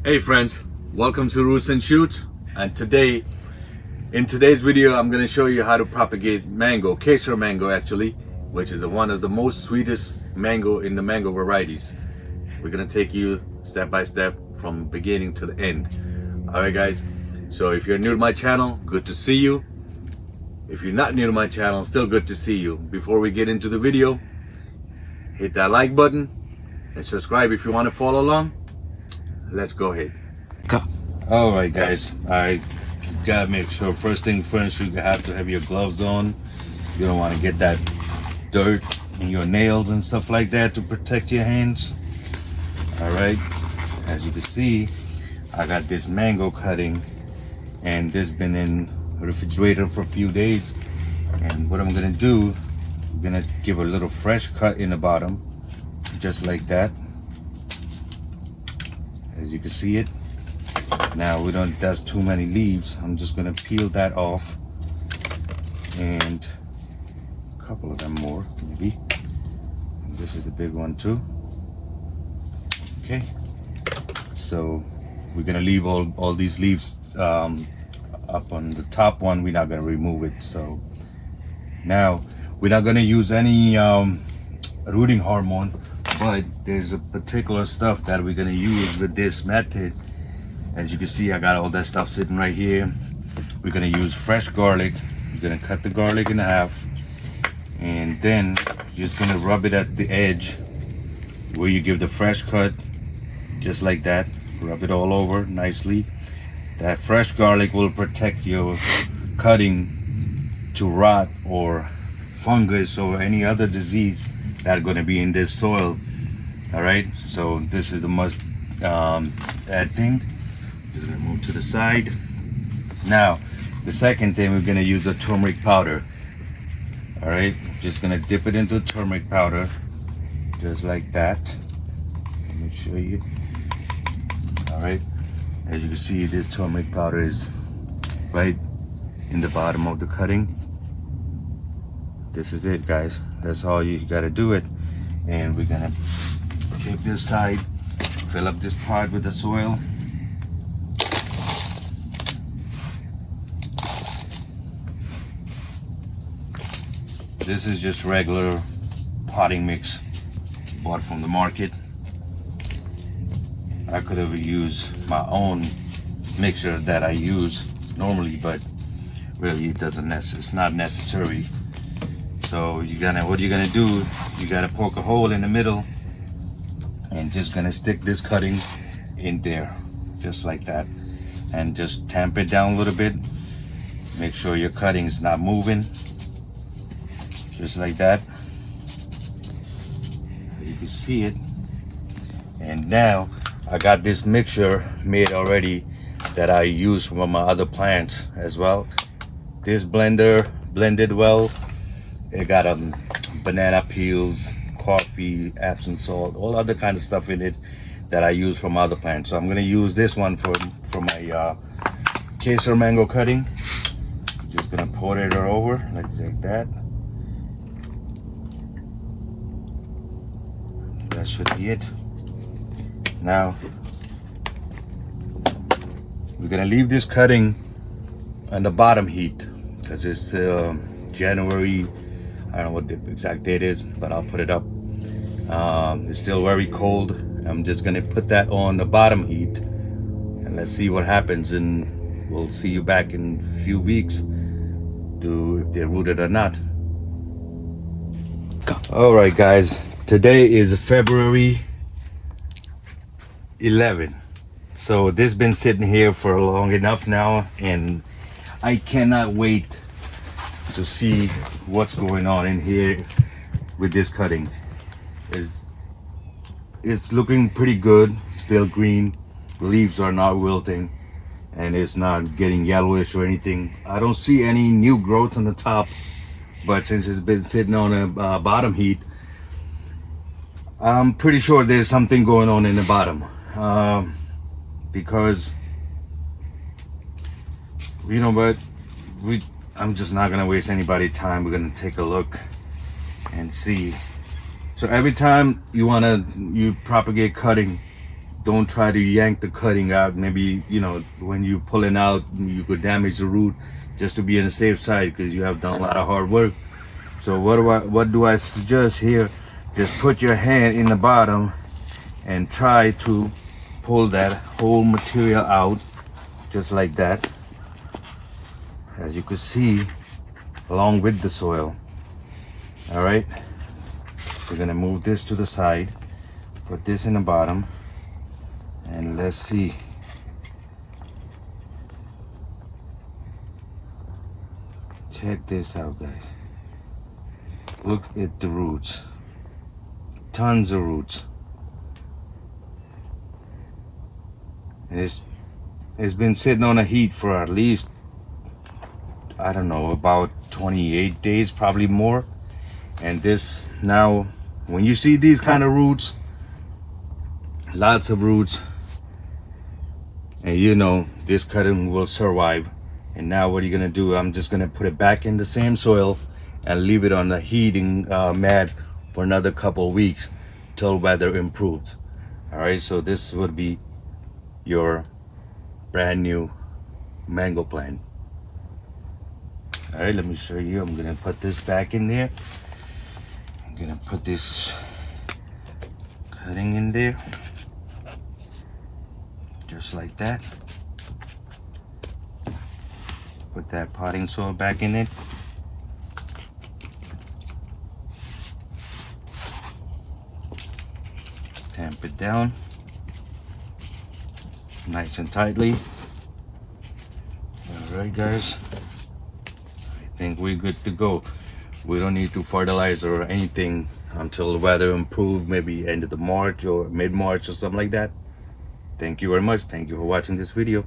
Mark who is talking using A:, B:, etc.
A: Hey friends, welcome to Roots and Shoots, and in today's video I'm going to show you how to propagate mango, Kesar mango actually, which is one of the most sweetest mango in the mango varieties. We're going to take you step by step from beginning to the end. Alright guys, so if you're new to my channel, good to see you. If you're not new to my channel, still good to see you. Before we get into the video, hit that like button and subscribe if you want to follow along. Let's go ahead. All right guys, you gotta make sure first thing first, you have to have your gloves on. You don't want to get that dirt in your nails and stuff like that to protect your hands. All right, as you can see, I got this mango cutting and this been in the refrigerator for a few days, and what I'm gonna do, I'm gonna give a little fresh cut in the bottom just like that. As you can see it now, that's too many leaves. I'm just gonna peel that off, and a couple of them more maybe, and this is a big one too. Okay, so we're gonna leave all these leaves up on the top one. We're not gonna remove it. So now we're not gonna use any rooting hormone, but there's a particular stuff that we're gonna use with this method. As you can see, I got all that stuff sitting right here. We're gonna use fresh garlic. We're gonna cut the garlic in half, and then you're just gonna rub it at the edge where you give the fresh cut, just like that. Rub it all over nicely. That fresh garlic will protect your cutting to rot or fungus or any other disease that are going to be in this soil. All right, so this is the must add thing. Just gonna move to the side. Now the second thing, we're going to use a turmeric powder. All right, just gonna dip it into turmeric powder just like that. Let me show you. All right, as you can see, this turmeric powder is right in the bottom of the cutting. This is it guys, that's all you gotta do it. And we're gonna keep this side, fill up this part with the soil. This is just regular potting mix bought from the market. I could have used my own mixture that I use normally, but really it's not necessary. So what you're gonna do, you gotta poke a hole in the middle and just gonna stick this cutting in there just like that, and just tamp it down a little bit. Make sure your cutting is not moving, just like that. You can see it. And now I got this mixture made already that I use from my other plants as well. This blender blended well. It got banana peels, coffee, Epsom salt, all other kind of stuff in it that I use from other plants. So I'm gonna use this one for my Kesar mango cutting. Just gonna pour it over like that. That should be it. Now we're gonna leave this cutting on the bottom heat because it's January. I don't know what the exact date is, but I'll put it up. It's still very cold. I'm just gonna put that on the bottom heat and let's see what happens, and we'll see you back in a few weeks to if they're rooted or not. All right guys, today is February 11. So this has been sitting here for long enough now, and I cannot wait to see what's going on in here with this cutting. It's looking pretty good, still green. The leaves are not wilting and it's not getting yellowish or anything. I don't see any new growth on the top, but since it's been sitting on a bottom heat, I'm pretty sure there's something going on in the bottom, because you know what, I'm just not gonna waste anybody's time. We're gonna take a look and see. So every time you propagate cutting, don't try to yank the cutting out. Maybe, you know, when you pull it out, you could damage the root, just to be on the safe side, because you have done a lot of hard work. So what do I suggest here? Just put your hand in the bottom and try to pull that whole material out, just like that, as you can see, along with the soil. All right, we're gonna move this to the side, put this in the bottom, and let's see. Check this out, guys. Look at the roots. Tons of roots. And it's been sitting on a heat for at least, I don't know, about 28 days, probably more. And this, now when you see these kind of roots, lots of roots, and you know this cutting will survive. And now what are you gonna do? I'm just gonna put it back in the same soil and leave it on the heating mat for another couple of weeks till weather improves. All right, so this would be your brand new mango plant. All right, let me show you. I'm gonna put this back in there. I'm gonna put this cutting in there, just like that. Put that potting soil back in it. Tamp it down nice and tightly. All right, guys, I think we're good to go. We don't need to fertilize or anything until the weather improves, maybe end of the March or mid-March or something like that. Thank you very much. Thank you for watching this video.